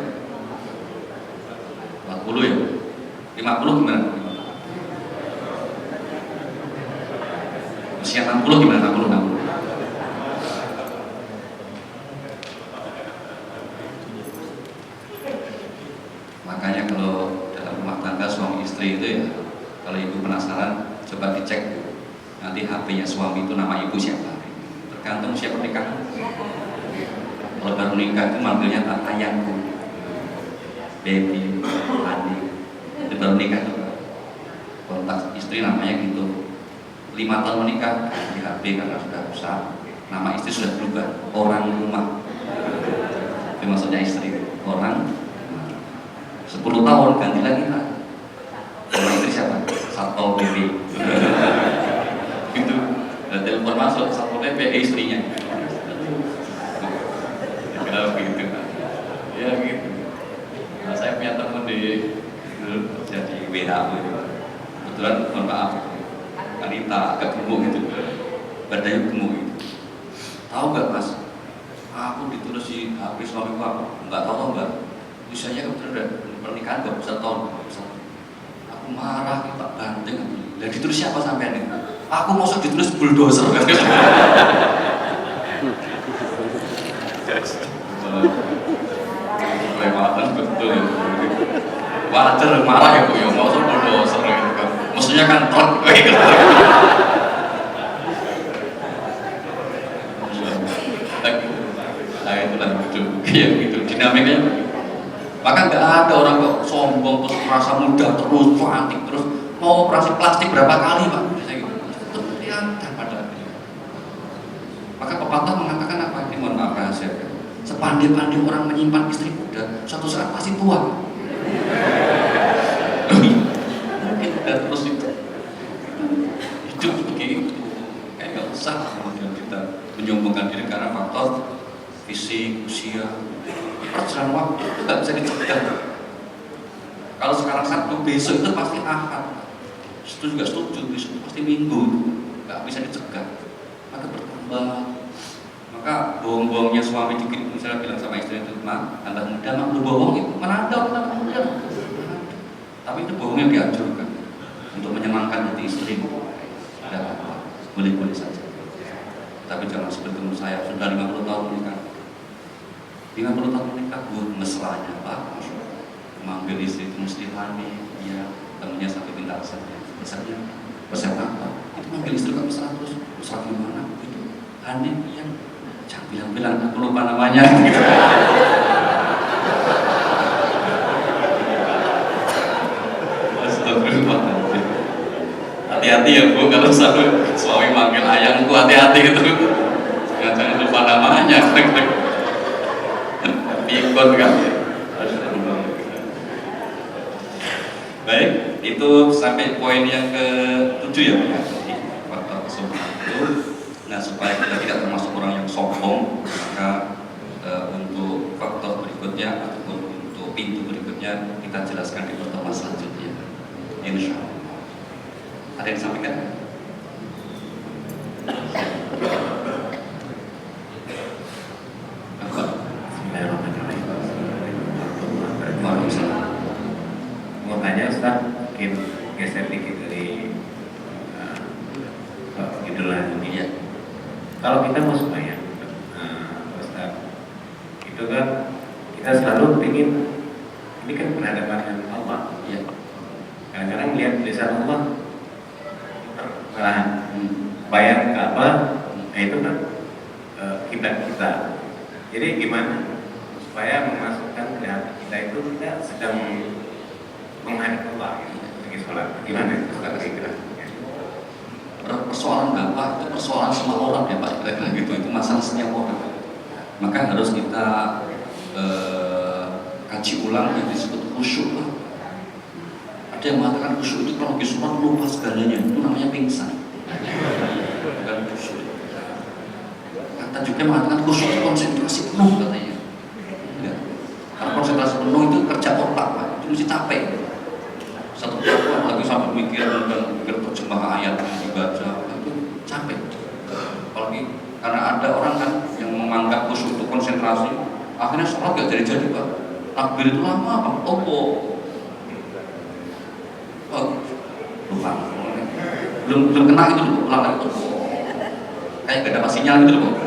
40 ya? 50 gimana? Usia 60 gimana? 60. Makanya kalau dalam rumah tangga suami istri itu ya, kalau ibu penasaran coba dicek nanti HP-nya suami itu nama ibu siapa, tergantung siapa nikah. Kalau baru nikah itu manggilnya ayahku, baby, adik. Itu baru nikah tuh. Kontak istri namanya gitu. 5 tahun menikah ganti HP karena sudah besar, nama istri sudah berubah, orang rumah. Itu maksudnya istri orang. 10 tahun ganti lagi lah. Nama istri siapa? Satpol PP. Gitu. Dan telepon masuk Satpol PP istrinya. Kalau begitu, ya gitu. Nah, saya punya teman di kerja di WHO itu. Kebetulan mohon maaf, wanita agak gemuk gitu, badannya gemuk gitu. Tahu nggak mas? Aku ditulis di HP suamiku apa? Nggak tahu nggak? Misalnya kebetulan pernikahan 21 tahun. Aku marah, tak banting. Dan ditulis siapa sampean ini? Aku masuk ditulis bulldozer. Lewatan betul. Wajar marah ya bu, ya masuk bulldozer gitu kan. Maksudnya kan truk gitu. Nah itulah gitu, ya gitu dinamikanya. Maka nggak ada orang kok sombong terus merasa muda terus, cantik terus, mau operasi plastik berapa kali pak? Biasanya gitu. Itu kelihatan pada akhirnya. Maka pepatah mengatakan apa? Ini mohon maaf rahasia. Sepandai-pandai orang menyimpan istri muda, suatu saat pasti tua. Dan terus itu hidup begitu. Kayak nggak usah kemudian kita menyombongkan diri karena faktor fisik, usia. Perjalanan waktu itu nggak bisa dicegah. Kalau sekarang Sabtu, besok itu pasti Ahad. Itu juga setuju, besok itu pasti Minggu. Nggak bisa dicegah. Maka bertambah. Maka bohong-bohongnya suami dikit, misalnya bilang sama istri itu, "Ma, tambah muda, mak lu bohong itu." Mana ada orang tambah muda? Tapi itu bohong yang dianjurkan untuk menyenangkan hati istri. Tidak apa-apa, boleh-boleh saja. Tapi jangan seperti saya sudah 50 tahun menikah. 50 tahun menikah, mesranya Pak, manggil istri itu mesti Hani, ya temennya sampai minta saja. Misalnya, pesan apa? Itu manggil istri kok mesra terus, mesra gimana? Itu Hani, iya, jangan bilang-bilang, aku lupa namanya. Astagfirullahaladzim. Hati-hati ya Bu, kalau sampai suami manggil ayangku, hati-hati gitu. Jangan lupa namanya. Pikon kan ya. Baik, itu sampai poin yang ke-7 ya Pak. Faktor kesombongan itu. Nah, supaya kita tidak termasuk orang yang sombong, maka untuk faktor berikutnya ataupun untuk pintu berikutnya kita jelaskan di pertemuan selanjutnya. Insya Allah. Ada yang sampaikan? Mau tanya Ustaz, mungkin geser dikit dari judul ini ya. Kalau kita mau sembahyang, Ustaz, itu kan kita selalu ingin ini kan berhadapan dengan Allah. Ya. Kadang-kadang melihat tulisan Allah, bayang Ka'bah, itu kan kiblat kita. Jadi gimana supaya memasukkan ke hati kita itu kita sedang menghadap Allah bagi sholat? Gimana itu kira-kira? Persoalan Bapak itu persoalan semua orang ya Pak, kira-kira gitu, itu masalah setiap orang. Maka harus kita kaji ulang yang disebut khusyuk lah. Ada yang mengatakan khusyuk itu kalau di sholat lupa segalanya, itu namanya pingsan. Bukan khusyuk. Kata juga mengatakan khusyuk itu konsentrasi penuh katanya. Enggak. Karena konsentrasi penuh itu kerja otak Pak, itu mesti capek. Satu waktu lagi sampai mikir dan mikir terjemah ayat yang dibaca itu capek. Apalagi karena ada orang kan yang menganggap khusyuk itu konsentrasi, akhirnya sholat gak jadi-jadi Pak. Takbir itu lama Pak. Lupa. Belum kena gitu loh, ulang lagi tuh. Kayak gak dapat sinyal gitu loh.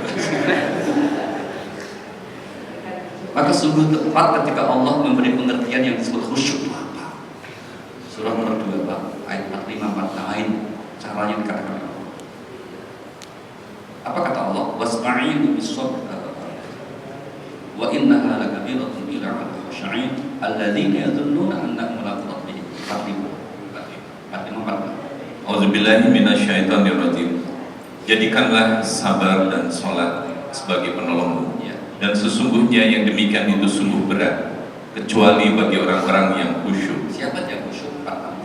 Maka sungguh tepat ketika Allah memberi pengertian yang disebut khusyuk itu apa? Surah nomor 2 Pak, ayat 45-46, caranya dikatakan Allah. Apa kata Allah? Wasma'inu bis-sabr wa innaha lakabiratun illa 'alal khashi'in alladzina yadhunnuna annahum mulaqu rabbihim. 45. A'udzubillahi minasyaitonirrajim. Jadikanlah sabar dan sholat sebagai penolongmu, dan sesungguhnya yang demikian itu sungguh berat, kecuali bagi orang-orang yang khusyuk. Siapa yang khusyuk, Pak?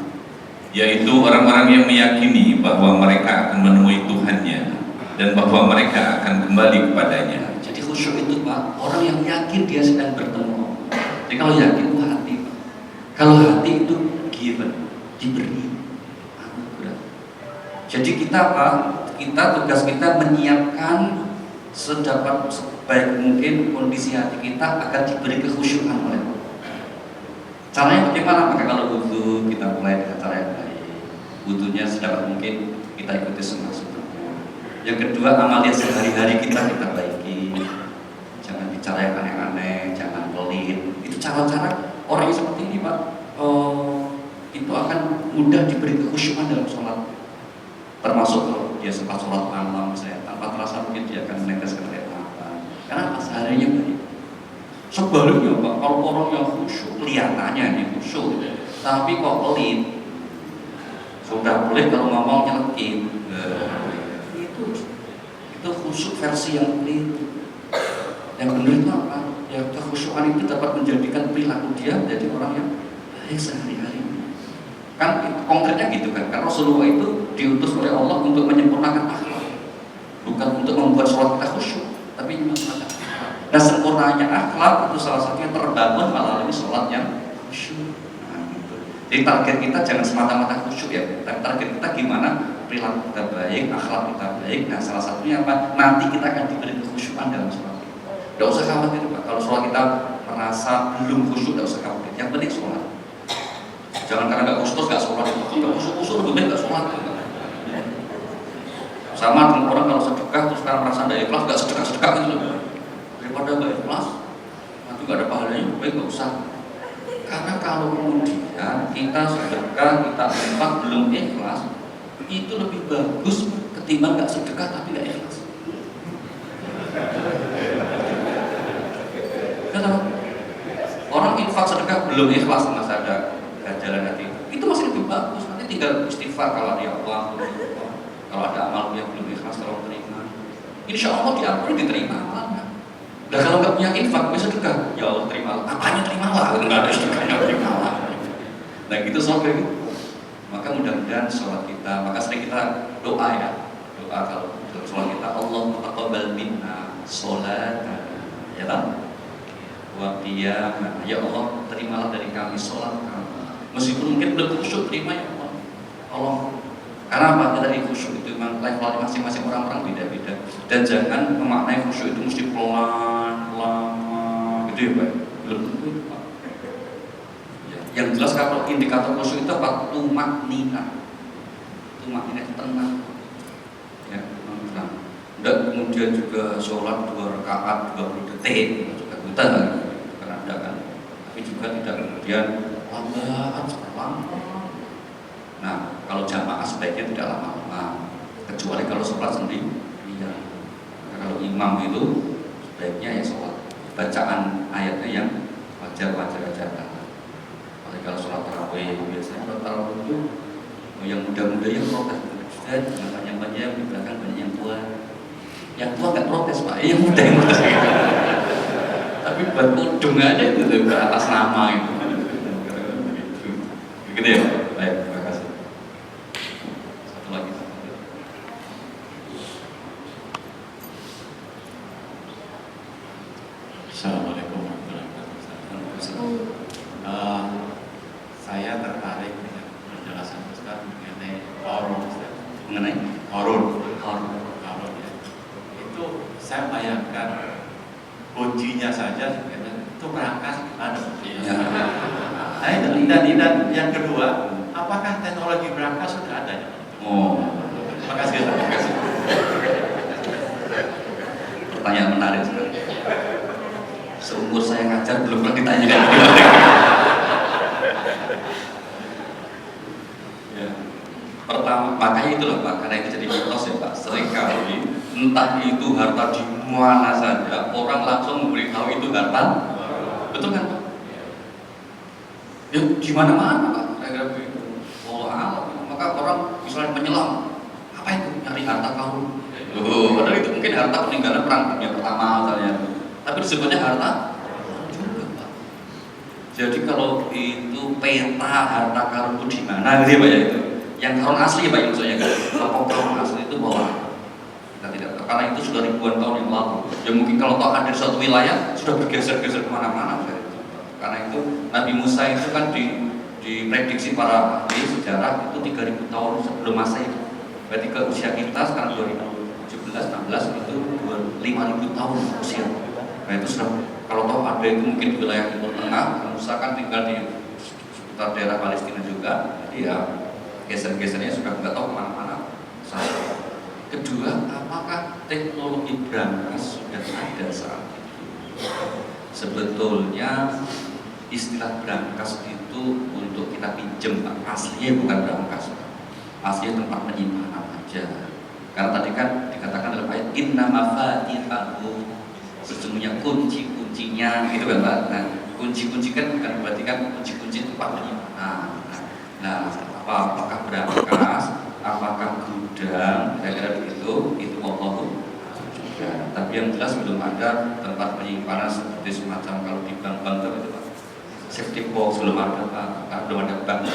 Yaitu orang-orang yang meyakini bahwa mereka akan menemui Tuhannya dan bahwa mereka akan kembali kepadanya. Jadi khusyuk itu, Pak, orang yang yakin dia sedang bertemu. Jadi kalau yakin itu hati, Pak. Kalau hati itu given, diberi. Jadi kita, Pak, tugas kita menyiapkan sebaik mungkin kondisi hati kita agar diberi kekhusyukan oleh Allah. Caranya bagaimana? Maka kalau wudu kita mulai dengan cara yang baik. Wudunya sedapat mungkin kita ikuti semua. Yang kedua, amalia sehari-hari kita baiki. Jangan bicara yang aneh-aneh, jangan pelit. Itu cara-cara orang yang seperti ini, Pak. Itu akan mudah diberi kekhusyukan dalam sholat. Termasuk kalau dia sempat sholat malam, misalnya tanpa terasa mungkin dia akan meneteskan air mata. Karena seharinya baik. Sebaliknya, Pak, kalau orang yang khusyuk, kelihatannya ini khusyuk, tapi kok pelit. Sudah pelit kalau ngomong nyelekit. Itu khusyuk versi yang pelit. Yang benar itu apa? Ya, kekhusyukan itu dapat menjadikan perilaku dia menjadi orang yang baik sehari-hari. Kan konkretnya gitu kan, karena Rasulullah itu diutus oleh Allah untuk menyempurnakan akhlak, bukan untuk membuat sholat kita khusyuk, tapi menyempurnakan akhlak. Nah, sempurnanya akhlak itu salah satunya terbangun melalui sholat yang khusyuk. Nah, gitu. Jadi target kita jangan semata-mata khusyuk ya, tapi target kita gimana perilaku kita baik, akhlak kita baik. Nah, salah satunya apa? Nanti kita akan diberi kekhusyukan dalam sholat. Tidak usah khawatir, Pak. Kalau sholat kita merasa belum khusyuk, tidak usah khawatir. Yang penting sholat. Jangan karena nggak khusyuk nggak sholat, nggak khusyuk lebih baik nggak sholat. Sama dengan orang kalau sedekah terus sekarang merasa tidak ikhlas, nggak sedekah gitu. Daripada nggak ikhlas, nanti nggak ada pahalanya, baik nggak usah. Karena kalau kemudian kita sedekah, kita infak belum ikhlas, itu lebih bagus ketimbang nggak sedekah tapi nggak ikhlas. Kenapa? Orang infak sedekah belum ikhlas sama ada jalan hati itu masih lebih bagus. Nanti tinggal istighfar kalau dia Allah, kalau ada amal yang belum ikhlas kalau terima, insya Allah diampuni, diterima amalnya. Dan kalau nggak punya infak bisa sedekah, ya Allah terima, apanya terimalah, nggak ada sedekahnya terimalah. Nah gitu sampai gitu. Maka mudah-mudahan sholat kita, maka sering kita doa ya, doa kalau dalam sholat kita, Allahumma taqabbal minna sholatana, ya kan? Wa qiyamana, ya Allah terimalah dari kami sholat kami. Meskipun mungkin belum khusyuk, terima ya Allah. Allah. Karena apa? Dari khusyuk itu memang level masing-masing orang-orang beda-beda. Dan jangan memaknai khusyuk itu mesti pelan-lama gitu ya Pak. Belum tentu itu Pak. Ya. Yang jelas kalau indikator khusyuk itu apa? Tumaknina. Tumaknina itu tenang. Ya, tenang. Dan kemudian juga sholat 2 rakaat 20 detik juga kita karena ada kan. Tapi juga tidak kemudian lambat, lama. Nah, kalau jamaah sebaiknya tidak lama-lama, kecuali kalau sholat sendiri. Iya. Nah, kalau imam itu sebaiknya ya sholat bacaan ayatnya yang wajar-wajar aja. Kalau sholat tarawih biasanya sholat tarawih itu yang muda-muda yang protes, dan yang banyak yang di belakang banyak yang tua. Yang tua nggak protes Pak, yang muda yang protes. Tapi buat udung aja itu ke atas nama itu. Gitu ya, baik, terima kasih. Satu lagi. Assalamualaikum warahmatullahi wabarakatuh. Saya tertarik dengan penjelasan Ustaz mengenai Qarun. Mengenai Qarun ya. Itu saya bayangkan kuncinya saja itu berangkas ada. Ya. Dan yang kedua, apakah teknologi berangkas sudah ada? Oh, Terima kasih. Terima kasih. pertanyaan menarik sekali. Seumur saya ngajar belum pernah ditanyakan. Ya. Pertama, makanya itu loh Pak, karena itu jadi mitos ya Pak. Seringkali entah itu harta di mana saja, orang langsung memberitahu itu harta. Betul kan Pak? Ya di mana-mana Pak, kira-kira begitu. Allah alam. Maka orang misalnya menyelam, apa itu? Nyari harta karun. Padahal itu mungkin harta peninggalan perang dunia pertama misalnya. Tapi disebutnya harta juga, Pak. Jadi kalau itu peta harta karun itu di mana gitu ya Pak ya itu. Yang karun asli ya Pak ya maksudnya kan. Kalau karun asli itu bahwa kita tidak tahu, karena itu sudah ribuan tahun yang lalu. Ya mungkin kalau tahu ada di suatu wilayah sudah bergeser-geser kemana-mana. Karena itu Nabi Musa itu kan diprediksi para ahli sejarah itu 3000 tahun sebelum Masehi. Berarti ke usia kita sekarang 2017-16 itu 5000 tahun usia. Nah itu sudah, kalau tahu ada itu mungkin di wilayah Timur Tengah, Musa kan tinggal di sekitar daerah Palestina juga, jadi ya geser-gesernya sudah nggak tahu kemana-mana. Kedua, apakah teknologi brankas sudah ada saat itu? Sebetulnya istilah brankas itu untuk kita pinjem, aslinya bukan brankas, aslinya tempat penyimpanan aja. Karena tadi kan dikatakan dalam ayat inna mafatihahu, sesungguhnya kunci-kuncinya gitu kan Pak. Nah, kunci-kunci kan bukan berarti kan kunci-kunci tempat penyimpanan. Nah, apakah brankas, apakah gudang, kira-kira begitu, itu wallahu juga. Tapi yang jelas belum ada tempat penyimpanan seperti semacam kalau di bank-bank itu Pak, safety box belum ada Pak, belum ada bank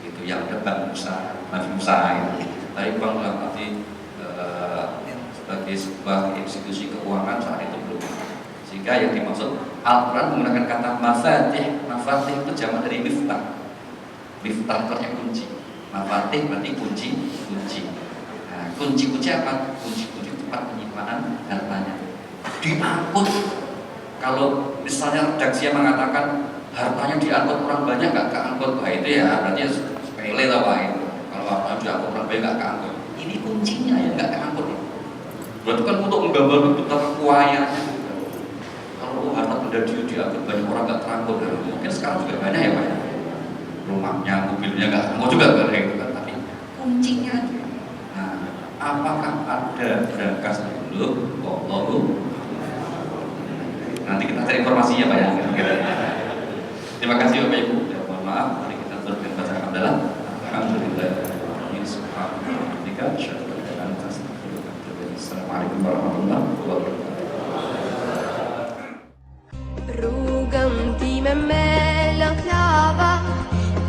itu yang ada bank Musa, Nabi Musa itu. Tapi bank dalam arti sebagai sebuah institusi keuangan saat itu belum ada. Sehingga yang dimaksud Al-Quran menggunakan kata mafatih. Mafatih itu jamak dari miftah. Miftah itu artinya kunci. Mafatih berarti kunci. Nah, kunci-kunci apa? Kunci-kunci tempat penyimpanan hartanya. Diangkut. Kalau misalnya redaksi yang mengatakan hartanya diangkut orang banyak nggak keangkut, wah itu ya berarti sepele lah Pak itu. Kalau hartanya diangkut orang banyak nggak keangkut. Ini kuncinya ya nggak keangkut. Berarti kan untuk menggambarkan betapa kuayanya. Kalau harta benda diangkut banyak orang nggak terangkut, mungkin sekarang juga banyak ya Pak ya. Rumahnya, mobilnya nggak terangkut juga kan itu kan. Tapi kuncinya aja. Nah, apakah ada brankas dulu? Wallahu. Nanti kita cari informasinya Pak ya. Terima kasih Bapak Ibu. Ya, mohon maaf, mari kita teruskan baca hamdalah. Alhamdulillah. Assalamualaikum warahmatullahi wabarakatuh. Rogentimen mellan klava,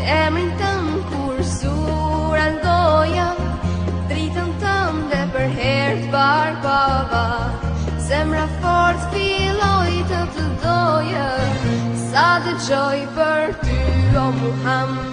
emrinten kursuran doja, driten tande per helt barbava, semra fort filoj till doja, sade joy per du och Muhammad.